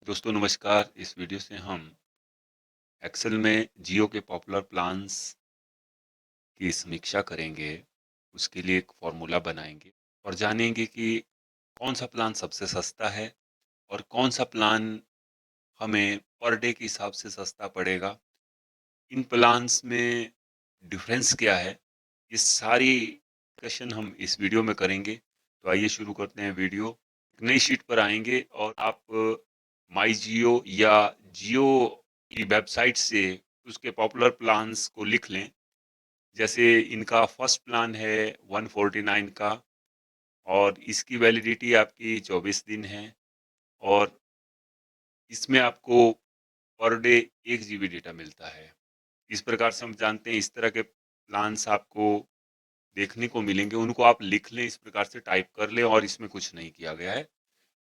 दोस्तों नमस्कार। इस वीडियो से हम एक्सेल में जियो के पॉपुलर प्लान्स की समीक्षा करेंगे। उसके लिए एक फॉर्मूला बनाएंगे और जानेंगे कि कौन सा प्लान सबसे सस्ता है और कौन सा प्लान हमें पर डे के हिसाब से सस्ता पड़ेगा। इन प्लान्स में डिफरेंस क्या है, ये सारी डिस्कशन हम इस वीडियो में करेंगे। तो आइए शुरू करते हैं वीडियो। एक नई शीट पर आएंगे और आप माई जियो या जियो की वेबसाइट से उसके पॉपुलर प्लान्स को लिख लें। जैसे इनका फर्स्ट प्लान है 149 का और इसकी वैलिडिटी आपकी 24 दिन है और इसमें आपको पर डे 1 GB डेटा मिलता है। इस प्रकार से हम जानते हैं इस तरह के प्लान्स आपको देखने को मिलेंगे, उनको आप लिख लें, इस प्रकार से टाइप कर लें और इसमें कुछ नहीं किया गया है।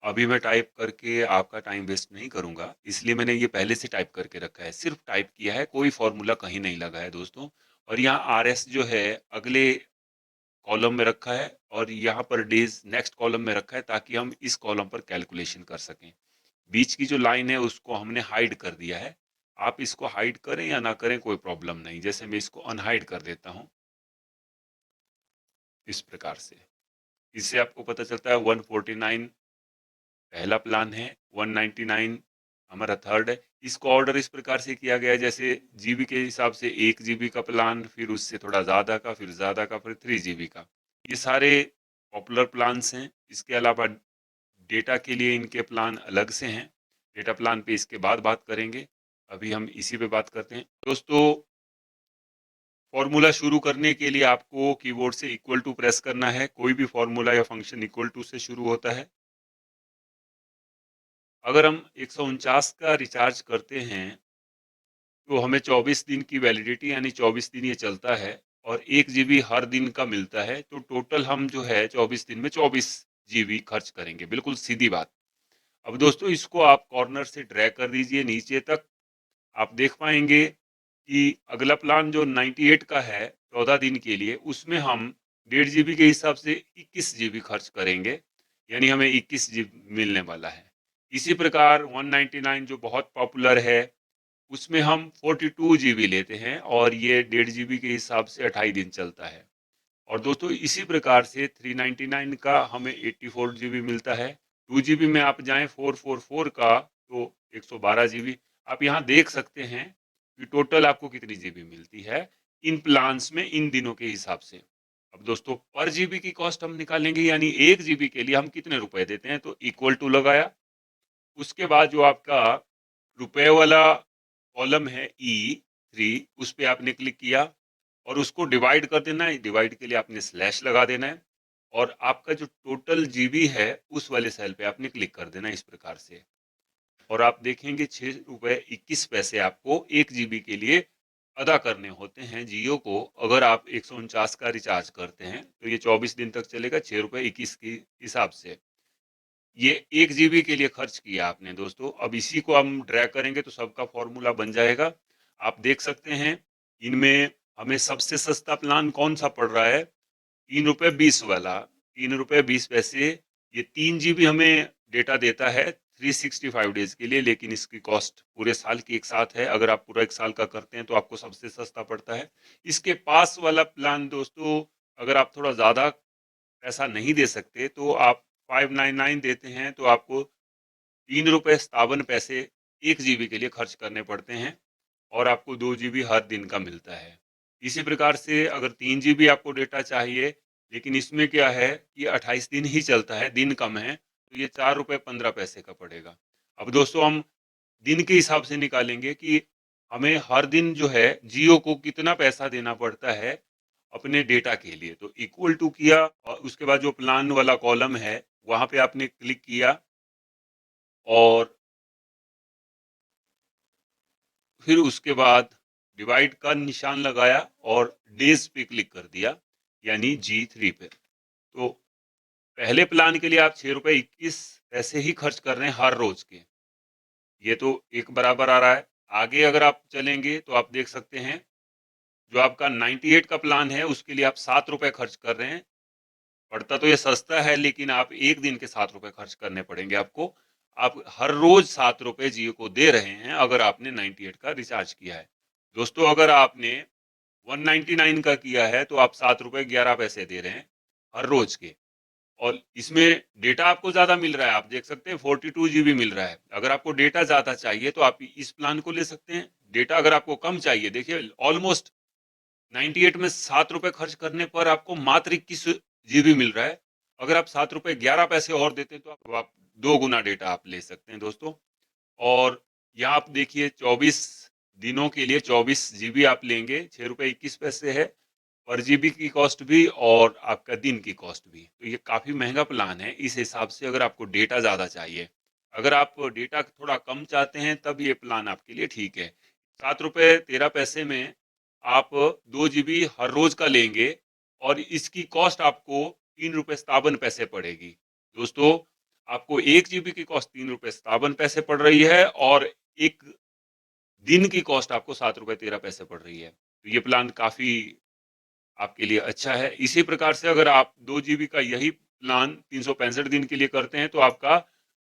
अभी मैं टाइप करके आपका टाइम वेस्ट नहीं करूंगा, इसलिए मैंने ये पहले से टाइप करके रखा है, सिर्फ टाइप किया है, कोई फॉर्मूला कहीं नहीं लगा है दोस्तों। और यहाँ आर एस जो है अगले कॉलम में रखा है और यहाँ पर डेज नेक्स्ट कॉलम में रखा है ताकि हम इस कॉलम पर कैलकुलेशन कर सकें। बीच की जो लाइन है उसको हमने हाइड कर दिया है। आप इसको हाइड करें या ना करें कोई प्रॉब्लम नहीं। जैसे मैं इसको अनहाइड कर देता हूँ इस प्रकार से, इससे आपको पता चलता है 149 पहला प्लान है, 199 हमारा थर्ड है। इसको ऑर्डर इस प्रकार से किया गया है जैसे जीबी के हिसाब से 1 GB का प्लान, फिर उससे थोड़ा ज़्यादा का, फिर ज़्यादा का, फिर 3 GB का। ये सारे पॉपुलर प्लान्स हैं। इसके अलावा डेटा के लिए इनके प्लान अलग से हैं। डेटा प्लान पे इसके बाद बात करेंगे, अभी हम इसी पे बात करते हैं दोस्तों। फॉर्मूला शुरू करने के लिए आपको कीबोर्ड से इक्वल टू प्रेस करना है। कोई भी फॉर्मूला या फंक्शन इक्वल टू से शुरू होता है। अगर हम 149 का रिचार्ज करते हैं तो हमें 24 दिन की वैलिडिटी यानी 24 दिन ये चलता है और 1 GB हर दिन का मिलता है। तो टोटल हम जो है 24 दिन में 24 GB खर्च करेंगे, बिल्कुल सीधी बात। अब दोस्तों इसको आप कॉर्नर से ड्रैग कर दीजिए नीचे तक। आप देख पाएंगे कि अगला प्लान जो 98 का है 14 दिन के लिए, उसमें हम 1.5 GB के हिसाब से 21 GB खर्च करेंगे, यानी हमें 21 GB मिलने वाला है। इसी प्रकार 199 जो बहुत पॉपुलर है उसमें हम 42 GB लेते हैं और ये 1.5 GB के हिसाब से 28 दिन चलता है। और दोस्तों इसी प्रकार से 399 का हमें 84 GB मिलता है। 2 GB में आप जाएं 444 का तो 112 GB। आप यहाँ देख सकते हैं कि टोटल आपको कितनी जीबी मिलती है इन प्लान्स में इन दिनों के हिसाब से। अब दोस्तों पर जीबी की कॉस्ट हम निकालेंगे, यानी 1 GB के लिए हम कितने रुपए देते हैं, तो इक्वल टू लगाया। उसके बाद जो आपका रुपए वाला कॉलम है E3, उस पर आपने क्लिक किया और उसको डिवाइड कर देना है। डिवाइड के लिए आपने स्लैश लगा देना है और आपका जो टोटल जीबी है उस वाले सेल पे आपने क्लिक कर देना है इस प्रकार से। और आप देखेंगे 6 रुपए 21 पैसे आपको 1 GB के लिए अदा करने होते हैं जियो को। अगर आप 149 का रिचार्ज करते हैं तो ये 24 दिन तक चलेगा 6 रुपए 21 के हिसाब से। ये 1 GB के लिए खर्च किया आपने दोस्तों। अब इसी को हम ड्रैग करेंगे तो सबका फॉर्मूला बन जाएगा। आप देख सकते हैं इनमें हमें सबसे सस्ता प्लान कौन सा पड़ रहा है, 3 रुपए 20 वाला। 3 रुपए 20 पैसे, ये 3 GB हमें डेटा देता है 365 डेज के लिए, लेकिन इसकी कॉस्ट पूरे साल की एक साथ है। अगर आप पूरा एक साल का करते हैं तो आपको सबसे सस्ता पड़ता है। इसके पास वाला प्लान दोस्तों, अगर आप थोड़ा ज़्यादा पैसा नहीं दे सकते तो आप 599 देते हैं तो आपको 3 रुपए 57 पैसे 1 GB के लिए खर्च करने पड़ते हैं और आपको 2 GB हर दिन का मिलता है। इसी प्रकार से अगर 3 GB आपको डेटा चाहिए, लेकिन इसमें क्या है कि 28 दिन ही चलता है, दिन कम है, तो ये 4 रुपए 15 पैसे का पड़ेगा। अब दोस्तों हम दिन के हिसाब से निकालेंगे कि हमें हर दिन जो है जियो को कितना पैसा देना पड़ता है अपने डेटा के लिए। तो इक्वल टू किया और उसके बाद जो प्लान वाला कॉलम है वहां पे आपने क्लिक किया और फिर उसके बाद डिवाइड का निशान लगाया और डेज पे क्लिक कर दिया, यानी G3 पे। तो पहले प्लान के लिए आप 6 रुपए 21 पैसे ही खर्च कर रहे हैं हर रोज के। ये तो एक बराबर आ रहा है। आगे अगर आप चलेंगे तो आप देख सकते हैं जो आपका 98 का प्लान है उसके लिए आप 7 रुपए खर्च कर रहे हैं। पड़ता तो ये सस्ता है लेकिन आप एक दिन के 7 रुपए खर्च करने पड़ेंगे आपको। आप हर रोज 7 रुपए जियो को दे रहे हैं अगर आपने 98 का रिचार्ज किया है। दोस्तों अगर आपने 199 का किया है तो आप 7 रुपए 11 पैसे दे रहे हैं हर रोज के, और इसमें डेटा आपको ज्यादा मिल रहा है। आप देख सकते हैं 42 जीबी मिल रहा है। अगर आपको डेटा ज्यादा चाहिए तो आप इस प्लान को ले सकते हैं। डेटा अगर आपको कम चाहिए, देखिए ऑलमोस्ट 98 में 7 रुपए खर्च करने पर आपको मात्र 21 जीबी मिल रहा है। अगर आप 7 रुपए 11 पैसे और देते हैं तो आप 2 गुना डेटा आप ले सकते हैं दोस्तों। और यहाँ आप देखिए 24 दिनों के लिए 24 जीबी आप लेंगे, 6 रुपए 21 पैसे है पर जीबी की कॉस्ट भी और आपका दिन की कॉस्ट भी। तो ये काफी महंगा प्लान है इस हिसाब से, अगर आपको डेटा ज्यादा चाहिए। अगर आप डेटा थोड़ा कम चाहते हैं तब ये प्लान आपके लिए ठीक है। 7 रुपए 13 पैसे में आप 2 जीबी हर रोज का लेंगे और इसकी कॉस्ट आपको 3 रुपए 57 पैसे पड़ेगी। दोस्तों आपको 1 जीबी की कॉस्ट 3 रुपए 57 पैसे पड़ रही है और एक दिन की कॉस्ट आपको 7 रुपए 13 पैसे पड़ रही है। तो ये प्लान काफी आपके लिए अच्छा है। इसी प्रकार से अगर आप 2 जीबी का यही प्लान 365 दिन के लिए करते हैं तो आपका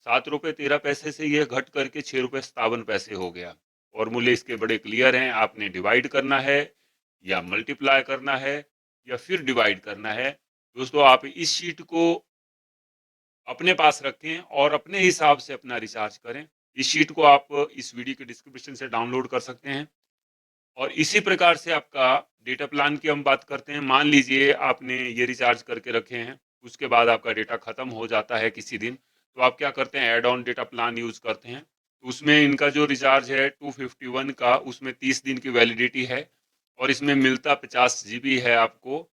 7 रुपए 13 पैसे से यह घट करके 6 रुपए 57 पैसे हो गया। फॉर्मूले इसके बड़े क्लियर हैं, आपने डिवाइड करना है या मल्टीप्लाई करना है या फिर डिवाइड करना है। दोस्तों आप इस शीट को अपने पास रखें और अपने हिसाब से अपना रिचार्ज करें। इस शीट को आप इस वीडियो के डिस्क्रिप्शन से डाउनलोड कर सकते हैं। और इसी प्रकार से आपका डेटा प्लान की हम बात करते हैं। मान लीजिए आपने ये रिचार्ज करके रखे हैं, उसके बाद आपका डेटा खत्म हो जाता है किसी दिन, तो आप क्या करते हैं, add on data plan use करते हैं। उसमें इनका जो रिचार्ज है 251 का, उसमें 30 दिन की वैलिडिटी है और इसमें मिलता 50 जीबी है आपको,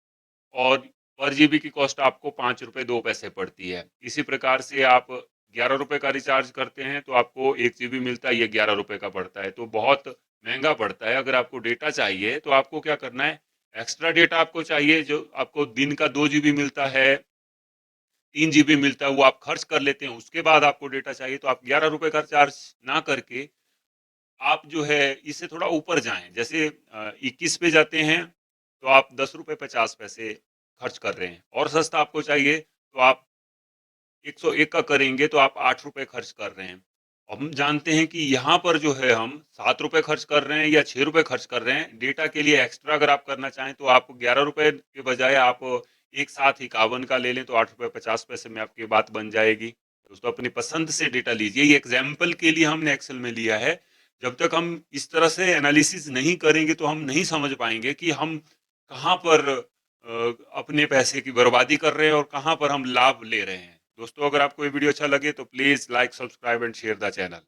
और पर जीबी की कॉस्ट आपको 5 रुपए 2 पैसे पड़ती है। इसी प्रकार से आप 11 रुपए का रिचार्ज करते हैं तो आपको 1 जीबी मिलता है, ये 11 रुपए का पड़ता है। तो बहुत महंगा पड़ता है। अगर आपको डेटा चाहिए तो आपको क्या करना है, एक्स्ट्रा डेटा आपको चाहिए, जो आपको दिन का 2 जीबी मिलता है, 3 जीबी मिलता है, वो आप खर्च कर लेते हैं। उसके बाद आपको डेटा चाहिए तो आप 11 रुपए का रिचार्ज ना करके आप जो है इससे थोड़ा ऊपर जाएं। जैसे 21 पे जाते हैं तो आप 10 रुपए 50 पैसे खर्च कर रहे हैं, और सस्ता आपको चाहिए तो आप 101 का करेंगे तो आप 8 रुपए खर्च कर रहे हैं। हम जानते हैं कि यहाँ पर जो है हम 7 रुपए खर्च कर रहे हैं या 6 रुपए खर्च कर रहे हैं। डेटा के लिए एक्स्ट्रा अगर आप करना चाहें तो आप 11 रुपए के बजाय आप एक साथ 51 का ले लें तो 8 रुपए 50 पैसे में आपकी बात बन जाएगी। दोस्तों अपनी पसंद से डेटा लीजिए। ये एग्जाम्पल के लिए हमने एक्सेल में लिया है। जब तक हम इस तरह से एनालिसिस नहीं करेंगे तो हम नहीं समझ पाएंगे कि हम कहाँ पर अपने पैसे की बर्बादी कर रहे हैं और कहाँ पर हम लाभ ले रहे हैं। दोस्तों अगर आपको ये वीडियो अच्छा लगे तो please like, subscribe and share the channel.